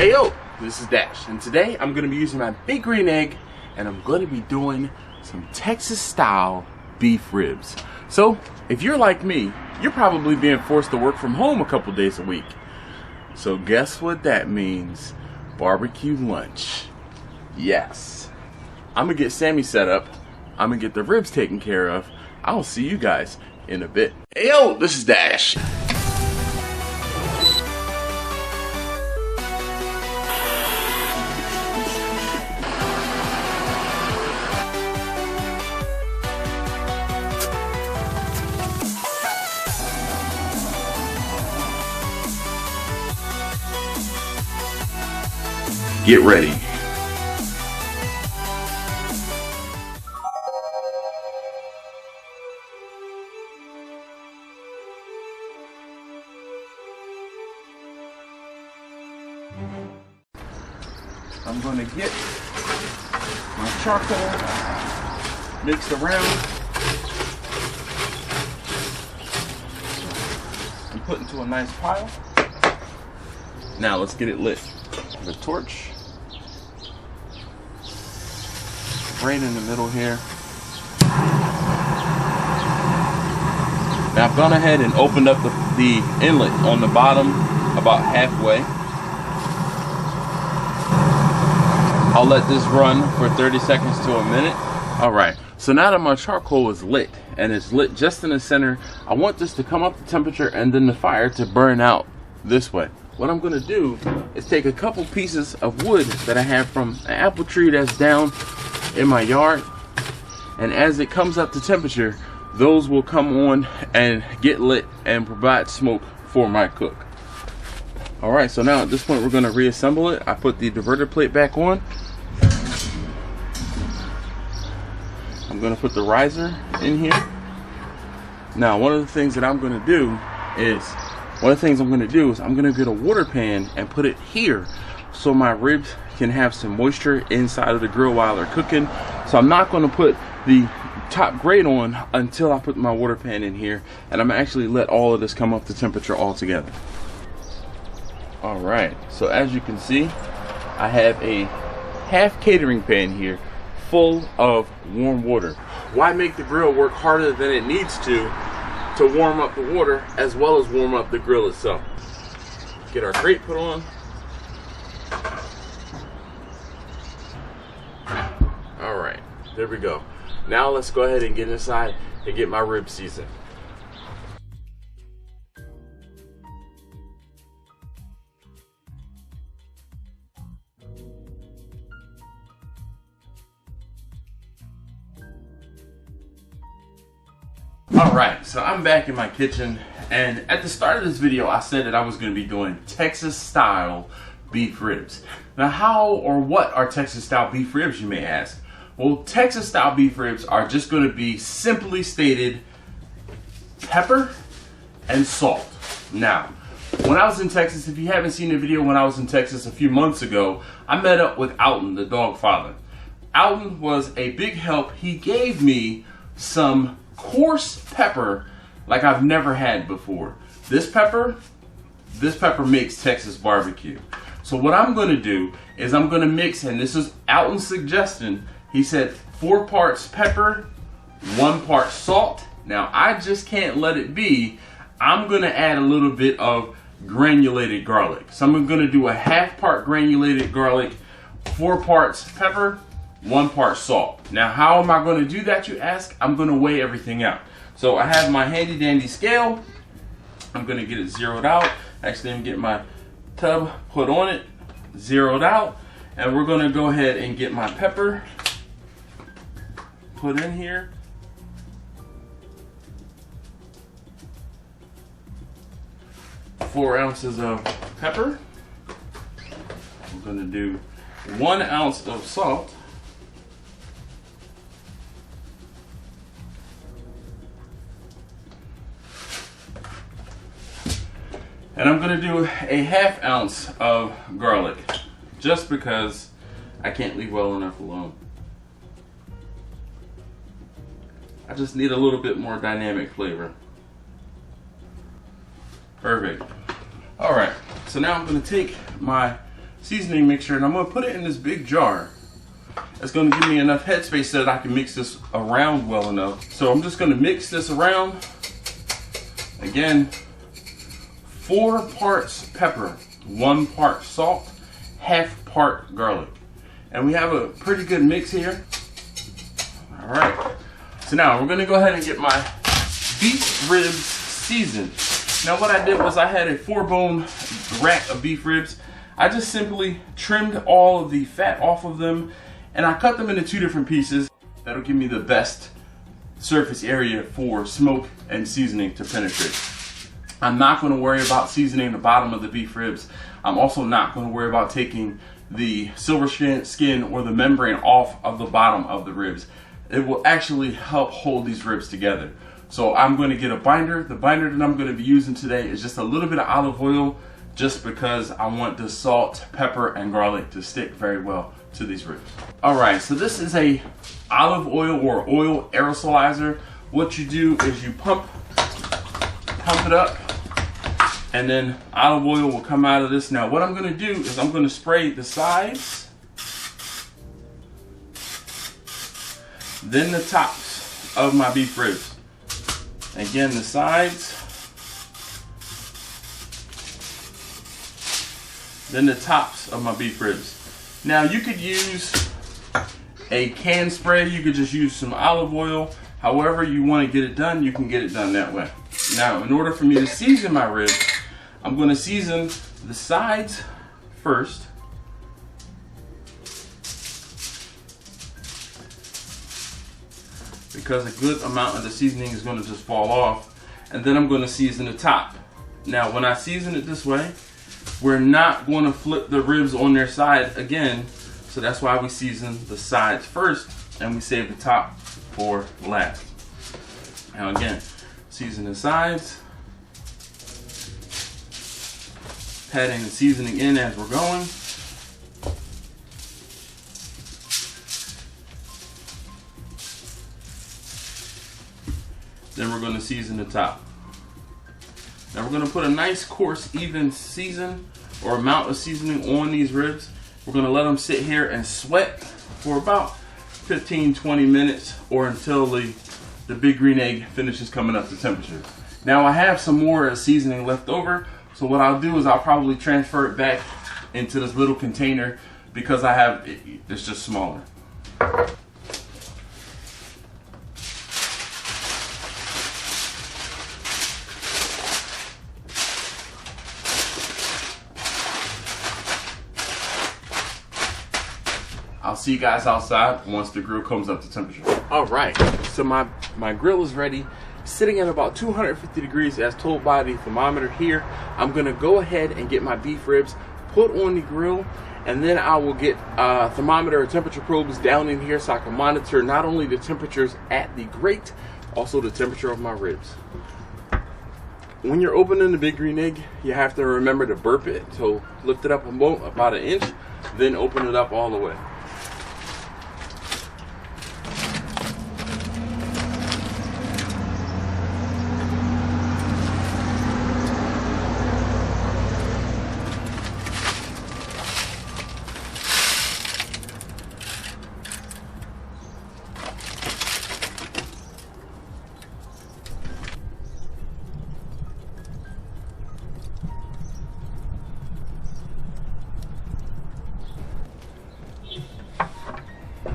Hey yo, this is Dash, and today I'm going to be using my big green egg, and I'm going to be doing some Texas style beef ribs. So if you're like me, you're probably being forced to work from home a couple days a week. So guess what that means? Barbecue lunch. Yes. I'm going to get Sammy set up. I'm going to get the ribs taken care of. I'll see you guys in a bit. Hey yo, this is Dash. Get ready. I'm going to get my charcoal mixed around and put into a nice pile. Now let's get it lit. The torch right in the middle here. Now I've gone ahead and opened up the inlet on the bottom about halfway. I'll let this run for 30 seconds to a minute. Alright, so now that my charcoal is lit and it's lit just in the center, I want this to come up to temperature and then the fire to burn out this way. What I'm going to do is take a couple pieces of wood that I have from an apple tree that's down in my yard, and as it comes up to temperature, those will come on and get lit and provide smoke for my cook. Alright, so now at this point we're going to reassemble it. I put the diverter plate back on. I'm going to put the riser in here. Now one of the things that I'm going to do is I'm going to get a water pan and put it here so my ribs can have some moisture inside of the grill while they're cooking. So I'm not going to put the top grate on until I put my water pan in here, and I'm actually let all of this come up to temperature all together. Alright, so as you can see, I have a half catering pan here full of warm water. Why make the grill work harder than it needs to warm up the water as well as warm up the grill itself? Get our grate put on. Alright, there we go. Now let's go ahead and get inside and get my ribs seasoned. Alright, so I'm back in my kitchen, and at the start of this video I said that I was going to be doing Texas style beef ribs. Now how or what are Texas style beef ribs, you may ask? Well, Texas style beef ribs are just going to be simply stated pepper and salt. Now, when I was in Texas, if you haven't seen the video when I was in Texas a few months ago, I met up with Alton, the dog father. Alton was a big help. He gave me some coarse pepper like I've never had before. This pepper makes Texas barbecue. So what I'm going to do is I'm going to mix, and this is Alton's suggestion. He said 4 parts pepper, 1 part salt. Now I just can't let it be. I'm going to add a little bit of granulated garlic. So I'm going to do a half part granulated garlic, 4 parts pepper, 1 part salt. Now how am I going to do that, you ask? I'm going to weigh everything out. So I have my handy dandy scale. I'm going to get it zeroed out. Actually, I'm getting my tub put on it, zeroed out, and we're going to go ahead and get my pepper put in here. Four ounces of pepper. I'm going to do 1 ounce of salt. And I'm going to do a ½ ounce of garlic, just because I can't leave well enough alone. I just need a little bit more dynamic flavor. Perfect. All right, so now I'm going to take my seasoning mixture, and I'm going to put it in this big jar. It's going to give me enough headspace so that I can mix this around well enough. So I'm just going to mix this around. Again, 4 parts pepper, 1 part salt, half part garlic. And we have a pretty good mix here. All right. So now we're going to go ahead and get my beef ribs seasoned. Now what I did was I had a 4-bone rack of beef ribs. I just simply trimmed all of the fat off of them, and I cut them into 2 different pieces. That'll give me the best surface area for smoke and seasoning to penetrate. I'm not going to worry about seasoning the bottom of the beef ribs. I'm also not going to worry about taking the silver skin or the membrane off of the bottom of the ribs. It will actually help hold these ribs together. So I'm going to get a binder. The binder that I'm going to be using today is just a little bit of olive oil, just because I want the salt, pepper, and garlic to stick very well to these ribs. All right, so this is a olive oil or oil aerosolizer. What you do is you pump it up, and then olive oil will come out of this. Now what I'm going to do is I'm going to spray the sides, then the tops of my beef ribs. Again, the sides, then the tops of my beef ribs. Now you could use a can spray, you could just use some olive oil. However you want to get it done, you can get it done that way. Now, in order for me to season my ribs, I'm going to season the sides first. Because a good amount of the seasoning is going to just fall off. And then I'm going to season the top. Now, when I season it this way, we're not going to flip the ribs on their side again. So that's why we season the sides first and we save the top for last. Now again, season the sides. Patting the seasoning in as we're going. Then we're going to season the top. Now we're going to put a nice coarse even season or amount of seasoning on these ribs. We're going to let them sit here and sweat for about 15-20 minutes or until the big green egg finishes coming up to temperature. Now I have some more seasoning left over, so what I'll do is I'll probably transfer it back into this little container because I have it's just smaller. I'll see you guys outside once the grill comes up to temperature. All right, so my grill is ready, sitting at about 250 degrees as told by the thermometer here. I'm gonna go ahead and get my beef ribs put on the grill, and then I will get thermometer or temperature probes down in here so I can monitor not only the temperatures at the grate, also the temperature of my ribs. When you're opening the big green egg, you have to remember to burp it. So lift it up about an inch, then open it up all the way.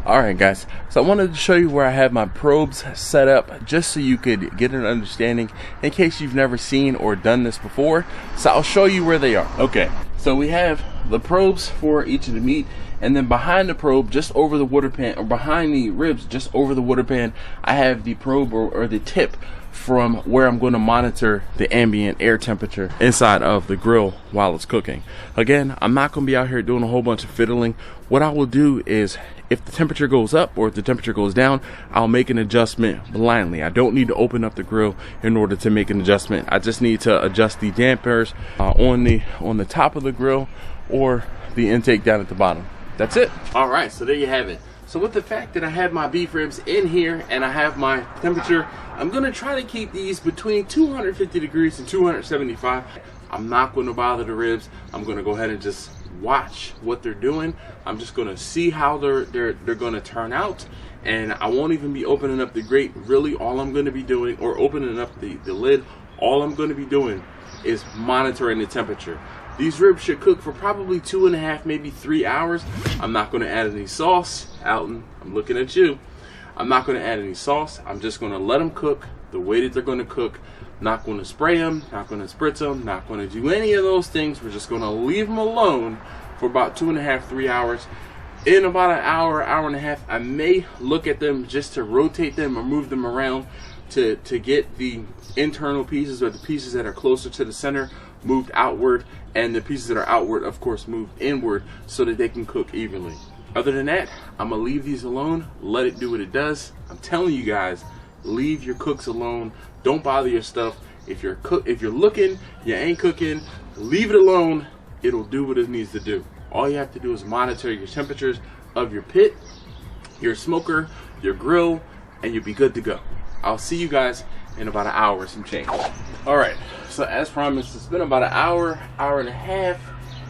Alright guys, so I wanted to show you where I have my probes set up just so you could get an understanding in case you've never seen or done this before. So I'll show you where they are. Okay, so we have the probes for each of the meat, and then behind the probe, just over the water pan, or behind the ribs, just over the water pan, I have the probe or the tip from where I'm going to monitor the ambient air temperature inside of the grill while it's cooking. Again, I'm not going to be out here doing a whole bunch of fiddling. What I will do is, if the temperature goes up or if the temperature goes down, I'll make an adjustment blindly. I don't need to open up the grill in order to make an adjustment. I just need to adjust the dampers on the top of the grill or the intake down at the bottom. That's it. All right, so there you have it. So with the fact that I have my beef ribs in here and I have my temperature, I'm gonna try to keep these between 250 degrees and 275 I'm not going to bother the ribs. I'm going to go ahead and just watch what they're doing. I'm just going to see how they're going to turn out, and I won't even be opening up the grate. Really, all I'm going to be doing, or opening up the lid, all I'm going to be doing is monitoring the temperature. These ribs should cook for probably 2.5, maybe 3 hours. I'm not going to add any sauce. Alton, I'm looking at you. I'm not going to add any sauce. I'm just going to let them cook the way that they're going to cook. Not going to spray them, not going to spritz them, not going to do any of those things. We're just going to leave them alone for about 2.5, 3 hours. In about an hour, hour and a half, I may look at them just to rotate them or move them around to get the internal pieces, or the pieces that are closer to the center, moved outward, and the pieces that are outward, of course, moved inward, so that they can cook evenly. Other than that, I'm gonna leave these alone, let it do what it does. I'm telling you guys, leave your cooks alone. Don't bother your stuff. If you're looking, you ain't cooking, leave it alone. It'll do what it needs to do. All you have to do is monitor your temperatures of your pit, your smoker, your grill, and you'll be good to go. I'll see you guys in about an hour, some change. All right, so as promised, it's been about an hour, hour and a half,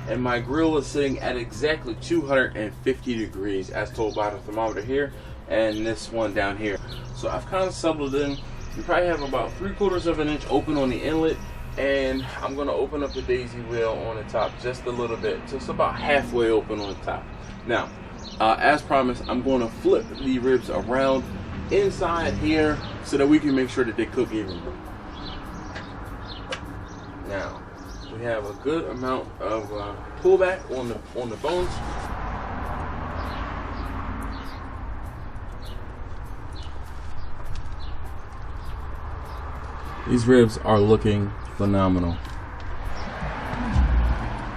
and my grill is sitting at exactly 250 degrees as told by the thermometer here, and this one down here. So I've kind of settled in. You probably have about 3/4 of an inch open on the inlet, and I'm gonna open up the daisy wheel on the top just a little bit, just about halfway open on the top. Now, as promised, I'm gonna flip the ribs around inside here so that we can make sure that they cook evenly. Now, we have a good amount of pullback on the bones. These ribs are looking phenomenal.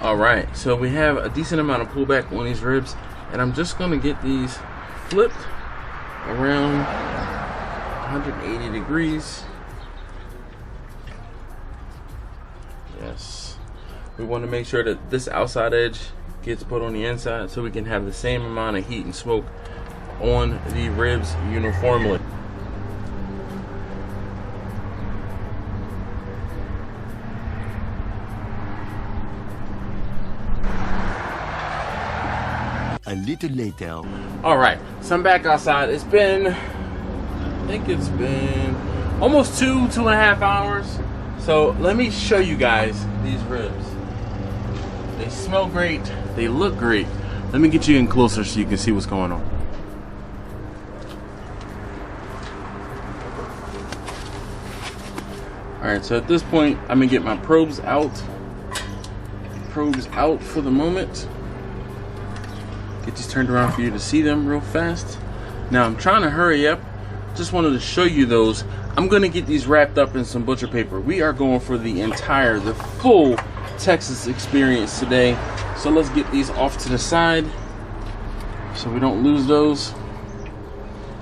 All right, so we have a decent amount of pullback on these ribs, and I'm just gonna get these flipped around 180 degrees. Yes, we want to make sure that this outside edge gets put on the inside so we can have the same amount of heat and smoke on the ribs uniformly. A little later. All right, so I'm back outside. It's been, I think it's been almost 2.5 hours. So let me show you guys these ribs. They smell great. They look great. Let me get you in closer so you can see what's going on. All right, so at this point, I'm gonna get my probes out. Probes out for the moment. Get these turned around for you to see them real fast. Now I'm trying to hurry up. Just wanted to show you those. I'm gonna get these wrapped up in some butcher paper. We are going for the full Texas experience today. So let's get these off to the side so we don't lose those.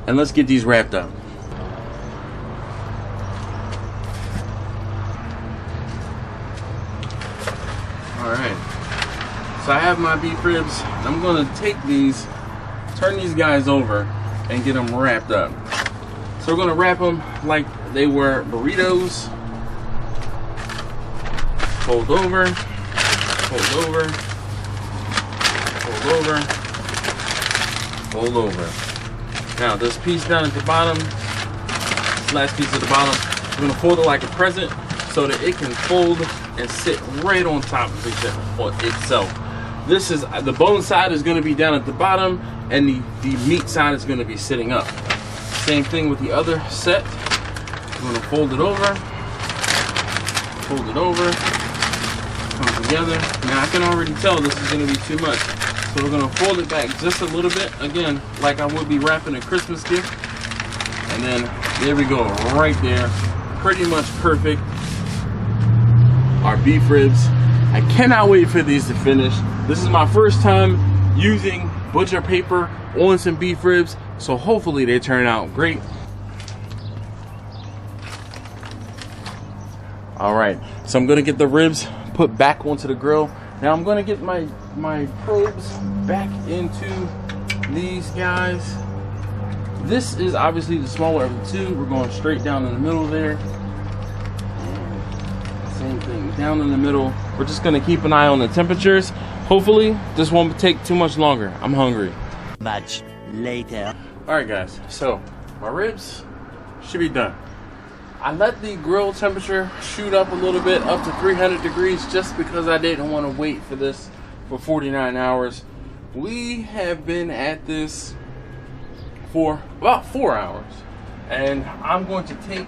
And let's get these wrapped up. All right. So I have my beef ribs. I'm gonna take these, turn these guys over, and get them wrapped up. So we're gonna wrap them like they were burritos. Fold over, fold over, fold over, fold over. Now this piece down at the bottom, this last piece at the bottom, we're gonna fold it like a present so that it can fold and sit right on top of itself. This is, the bone side is gonna be down at the bottom, and the meat side is gonna be sitting up. Same thing with the other set. We're gonna fold it over, come together. Now I can already tell this is gonna be too much. So we're gonna fold it back just a little bit, again, like I would be wrapping a Christmas gift. And then, there we go, right there. Pretty much perfect. Our beef ribs. I cannot wait for these to finish. This is my first time using butcher paper on some beef ribs, so hopefully they turn out great. All right, so I'm gonna get the ribs put back onto the grill. Now I'm gonna get my probes back into these guys. This is obviously the smaller of the two. We're going straight down in the middle there. Same everything down in the middle. We're just gonna keep an eye on the temperatures. Hopefully, this won't take too much longer. I'm hungry. Much later. All right, guys. So my ribs should be done. I let the grill temperature shoot up a little bit, up to 300 degrees, just because I didn't want to wait for this for 49 hours. We have been at this for about 4 hours, and I'm going to take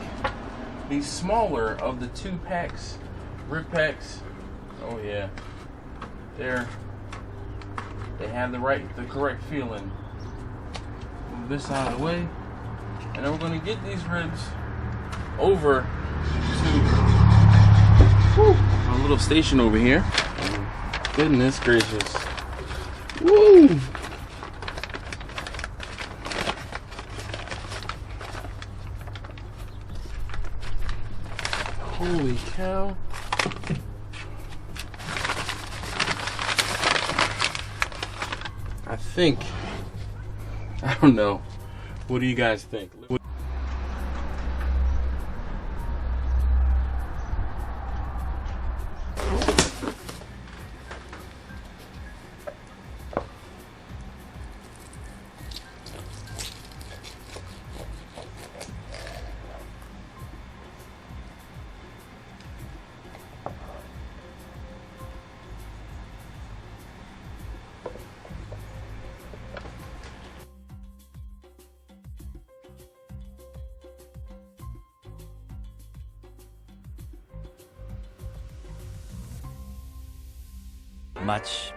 the smaller of the 2 packs, rib packs. Oh yeah, they have the correct feeling. Move this out of the way, and then we're going to get these ribs over to a little station over here. Goodness gracious. Woo! Holy cow. I don't know. What do you guys think?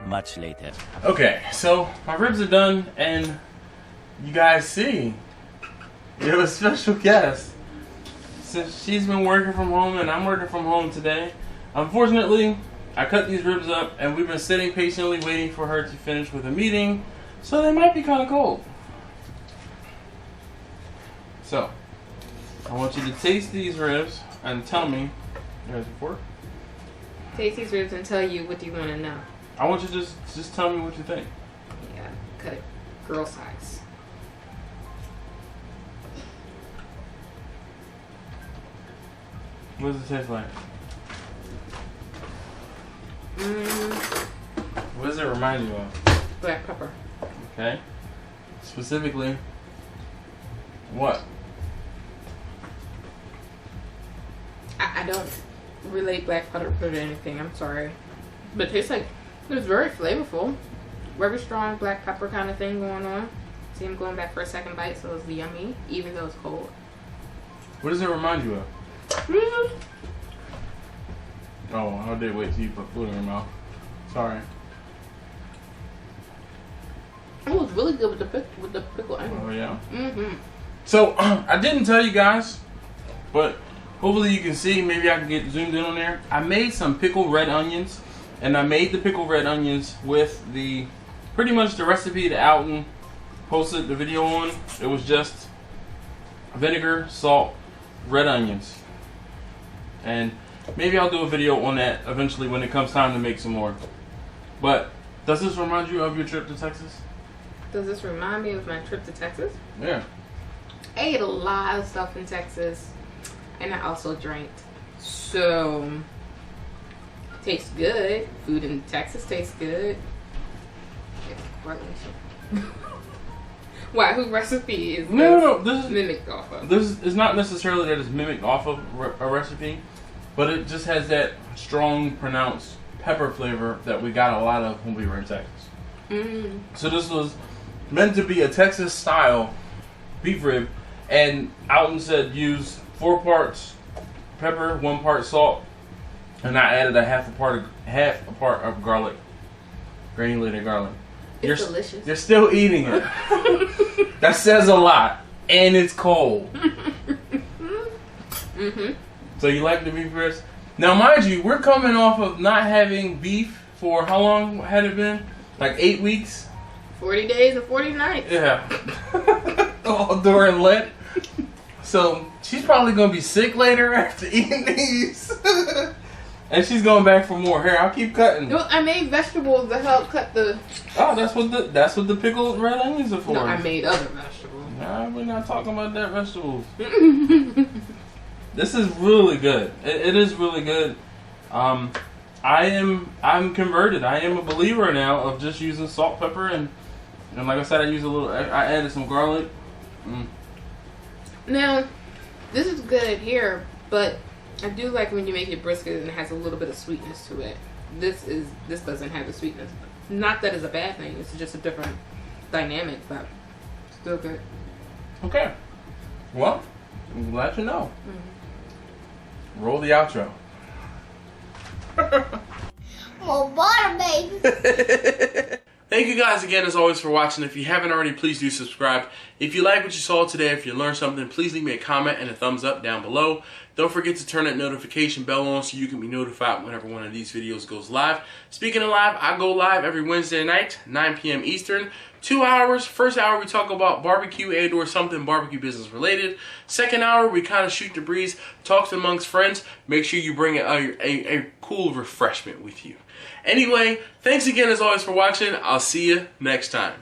Much later. Okay, so my ribs are done, and you guys see, we have a special guest. Since she's been working from home and I'm working from home today, unfortunately, I cut these ribs up, and we've been sitting patiently waiting for her to finish with a meeting, so they might be kind of cold. So, I want you to taste these ribs and tell me. There's a fork. Taste these ribs and tell you what do you want to know. I want you to just tell me what you think. Yeah, cut it girl size. What does it taste like? What does it remind you of? Black pepper. Okay. Specifically, what? I don't relate black pepper to anything. I'm sorry, but it tastes like it's very flavorful. Very strong black pepper kind of thing going on. See, I'm going back for a second bite, so it's yummy, even though it's cold. What does it remind you of? Oh, I did wait till you put food in your mouth. Sorry. It was really good with the pickle onion. Oh yeah. Mm-hmm. So I didn't tell you guys, but hopefully you can see. Maybe I can get zoomed in on there. I made some pickled red onions, and I made the pickled red onions with the pretty much the recipe that Alton posted the video on. It was just vinegar, salt, red onions, and maybe I'll do a video on that eventually when it comes time to make some more. But does this remind you of your trip to Texas? Does this remind me of my trip to Texas? Yeah. I ate a lot of stuff in Texas, and I also drank. So, tastes good. Food in Texas tastes good. Why? Who recipe is No, this is mimicked off of? This is not necessarily that it's mimicked off of a recipe, but it just has that strong, pronounced pepper flavor that we got a lot of when we were in Texas. Mm. So this was meant to be a Texas-style beef rib, and Alton said use 4 parts pepper, 1 part salt, and I added a half a part of garlic, granulated garlic. It's delicious. You're still eating it. That says a lot, and it's cold. Mm-hmm. So you like the beef ribs? Now, mind you, we're coming off of not having beef for how long had it been? Like 8 weeks? 40 days and 40 nights. Yeah. All during Lent. So she's probably gonna be sick later after eating these. And she's going back for more. Here, I'll keep cutting. No, I made vegetables to help cut the. Oh, that's what the pickled red onions are for. No, I made other vegetables. Nah, we're not talking about that vegetables. This is really good. It is really good. I'm converted. I am a believer now of just using salt, pepper, and like I said, I use a little. I added some garlic. Now, this is good here, but I do like when you make it brisket and it has a little bit of sweetness to it. This doesn't have the sweetness. Not that it's a bad thing. It's just a different dynamic, but still good. Okay. Well, I'm glad to know. Roll the outro. More butter, baby. Thank you guys again as always for watching. If you haven't already, please do subscribe. If you like what you saw today, if you learned something, please leave me a comment and a thumbs up down below. Don't forget to turn that notification bell on so you can be notified whenever one of these videos goes live. Speaking of live, I go live every Wednesday night, 9 p.m. Eastern. 2 hours. First hour we talk about barbecue and or something barbecue business related. Second hour we kind of shoot the breeze, talks amongst friends. Make sure you bring a cool refreshment with you. Anyway, thanks again as always for watching. I'll see you next time.